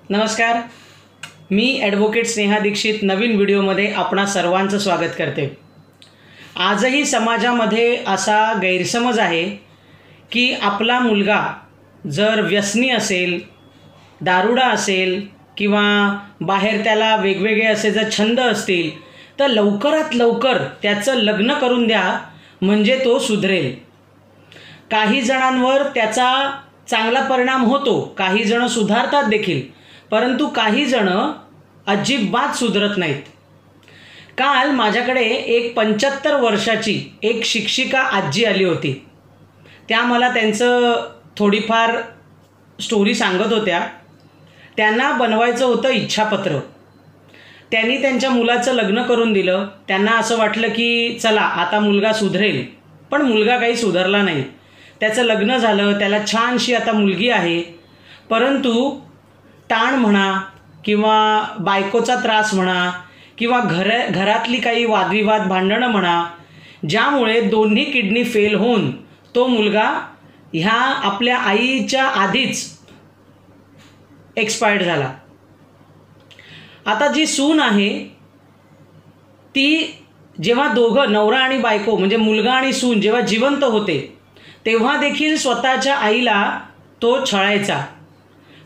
नमस्कार, मी ॲडव्होकेट स्नेहा दीक्षित नवीन व्हिडिओमध्ये आपणा सर्वांचं स्वागत करते। आजही समाजामध्ये असा गैरसमज आहे की आपला मुलगा जर व्यसनी असेल, दारुडा असेल किंवा बाहेर त्याला वेगवेगळे असे जर छंद असतील तर लवकरात लवकर त्याचं लग्न करून द्या म्हणजे तो सुधरेल। काही जणांवर त्याचा चांगला परिणाम होतो, काही जण सुधारतात देखील, परंतु काही जण अजिबात सुधरत नाहीत। काल माझ्याकडे एक 75 वर्षाची एक शिक्षिका आजी आली होती। त्या मला त्यांचं थोडीफार स्टोरी सांगत होत्या। त्यांना बनवायचं होतं इच्छापत्र। त्यांनी त्यांच्या मुलाचं लग्न करून दिलं। त्यांना असं वाटलं की चला आता मुलगा सुधरेल, पण मुलगा काही सुधारला नाही। त्याचं लग्न झालं, त्याला छानशी आता मुलगी आहे, परंतु ताण म्हणा किंवा बायकोचा त्रास म्हणा किंवा घरातली काही वादविवाद भांडणं म्हणा, ज्यामुळे दोन्ही किडनी फेल होऊन तो मुलगा ह्या आपल्या आईच्या आधीच एक्सपायर्ड झाला। आता जी सून आहे ती जेव्हा दोघं नवरा आणि बायको म्हणजे मुलगा आणि सून जेव्हा जिवंत होते तेव्हा देखील स्वतःच्या आईला तो छळायचा।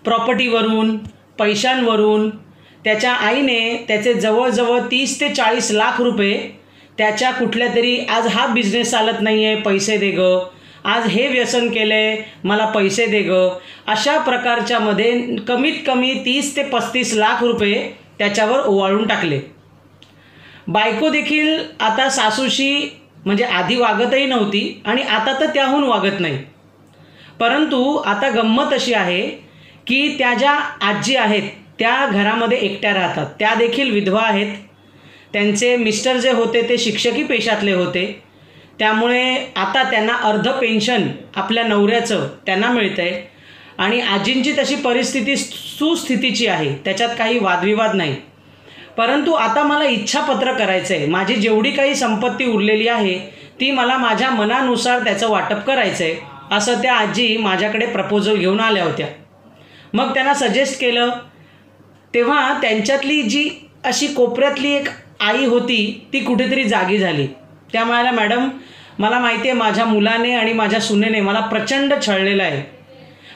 प्रॉपर्टीवरून, पैशांवरून त्याच्या आईने त्याचे जवळजवळ 30 ते 40 लाख रुपये त्याच्या कुठल्या तरी, आज हा बिझनेस चालत नाही आहे पैसे दे ग, आज हे व्यसन केलं आहे मला पैसे दे ग, अशा प्रकारच्यामध्ये कमीत कमी 30 ते 35 लाख रुपये त्याच्यावर ओवाळून टाकले। बायको देखील आता सासूशी म्हणजे आधी वागतही नव्हती आणि आता तर त्याहून वागत नाही। परंतु आता गंमत अशी आहे की त्या ज्या आजी आहेत त्या घरामध्ये एकट्या राहतात। त्या देखील विधवा आहेत। त्यांचे मिस्टर जे होते ते शिक्षकी पेशातले होते, त्यामुळे आता त्यांना अर्ध पेन्शन आपल्या नवऱ्याचं त्यांना मिळतं आहे आणि आजींची तशी परिस्थिती सुस्थितीची आहे, त्याच्यात काही वादविवाद नाही। परंतु आता मला इच्छापत्र करायचं आहे। माझी जेवढी काही संपत्ती उरलेली आहे ती मला माझ्या मनानुसार त्याचं वाटप करायचं आहे, असं त्या आजी माझ्याकडे प्रपोजल घेऊन आल्या होत्या। मग त्यांना सजेस्ट केलं तेव्हा त्यांच्यातली जी अशी कोपऱ्यातली एक आई होती ती कुठेतरी जागी झाली। त्या म्हणाल्या, मॅडम मला माहिती आहे माझ्या मुलाने आणि माझ्या सुनेने मला प्रचंड छळलेलं आहे।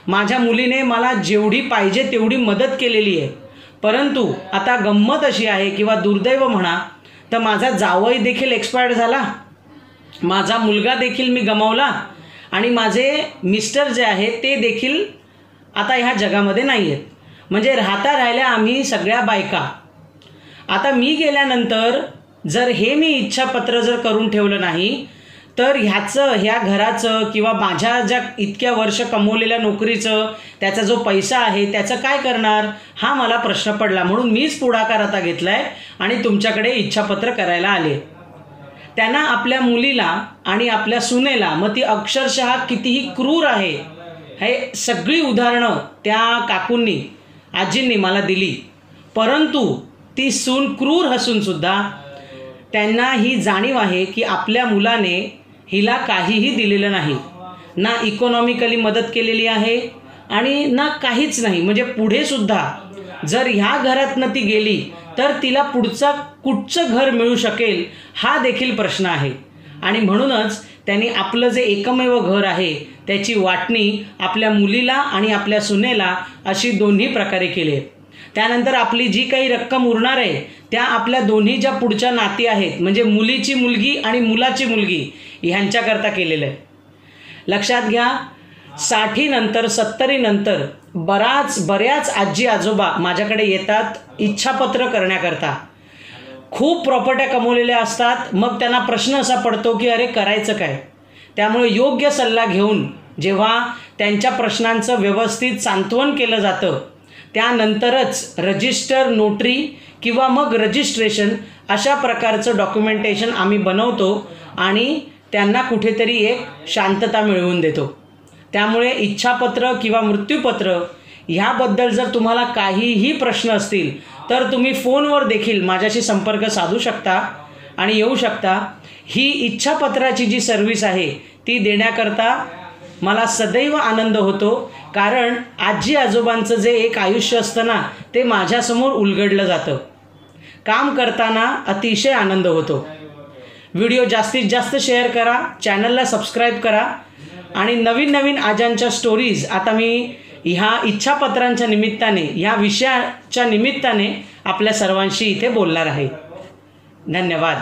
माझ्या मुलीने मला जेवढी पाहिजे तेवढी मदत केलेली आहे, परंतु आता गंमत अशी आहे किंवा दुर्दैव म्हणा तर माझा जावई देखील एक्सपायर्ड झाला, माझा मुलगा देखील मी गमावला आणि माझे मिस्टर जे आहेत ते देखील आता ह्या जगामध्ये नाही आहेत। म्हणजे राहिल्या आम्ही सगळ्या बायका। आता मी गेल्यानंतर जर हे मी इच्छापत्र जर करून ठेवलं नाही तर ह्या घराचं किंवा माझ्या ज्या इतक्या वर्ष कमवलेल्या नोकरीचं त्याचा जो पैसा आहे त्याचं काय करणार, हा मला प्रश्न पडला। म्हणून मीच पुढाकार आता घेतला आहे आणि तुमच्याकडे इच्छापत्र करायला आले। त्यांना आपल्या मुलीला आणि आपल्या सुनेला, मग ती अक्षरशः कितीही क्रूर आहे हे सगळी उदाहरणं त्या काकूंनी आजींनी मला दिली, परंतु ती सून क्रूर असूनसुद्धा त्यांना ही जाणीव आहे की आपल्या मुलाने हिला काहीही दिलेलं नाही, ना इकॉनॉमिकली मदत केलेली आहे आणि ना काहीच नाही। म्हणजे पुढेसुद्धा जर ह्या घरातनं ती गेली तर तिला कुठचं घर मिळू शकेल हा देखील प्रश्न आहे। आणि म्हणूनच त्यांनी आपलं जे एकमेव घर आहे त्याची वाटणी आपल्या मुलीला आणि आपल्या सुनेला अशी दोन्ही प्रकारे केली। त्यानंतर आपली जी काही रक्कम उरणार आहे त्या आपल्या दोन्ही ज्या पुढच्या नाती आहेत म्हणजे मुलीची मुलगी आणि मुलाची मुलगी ह्यांच्याकरता केलेलं आहे। लक्षात घ्या, 60 नंतर 70 नंतर बऱ्याच आजी आजोबा माझ्याकडे येतात इच्छापत्र करण्याकरता। खूप प्रॉपर्ट्या कमवलेल्या असतात, मग त्यांना प्रश्न असा पडतो की अरे करायचं काय। त्यामुळे योग्य सल्ला घेऊन जेव्हा त्यांच्या प्रश्नांचं व्यवस्थित सांत्वन केलं जातं त्यानंतरच रजिस्टर, नोटरी किंवा मग रजिस्ट्रेशन अशा प्रकारचं डॉक्युमेंटेशन आम्ही बनवतो आणि त्यांना कुठेतरी एक शांतता मिळवून देतो। त्यामुळे इच्छापत्र किंवा मृत्यूपत्र ह्याबद्दल जर तुम्हाला काहीही प्रश्न असतील तर तुम्ही फोनवर देखील माझ्याशी संपर्क साधू शकता आणि येऊ शकता। ही इच्छापत्राची जी सर्व्हिस आहे ती देण्याकरता मला सदैव आनंद होतो कारण आजी आजोबांचं जे एक आयुष्य असतं ना, ते माझ्यासमोर उलगडलं जातं. काम करताना अतिशय आनंद होतो. व्हिडिओ जास्तीत जास्त शेअर करा, चॅनलला सबस्क्राईब करा आणि नवीन नवीन आजांच्या स्टोरीज आता मी ह्या इच्छापत्रांच्या निमित्ताने, ह्या विषयाच्या निमित्ताने आपल्या सर्वांशी इथे बोलणार आहे. धन्यवाद.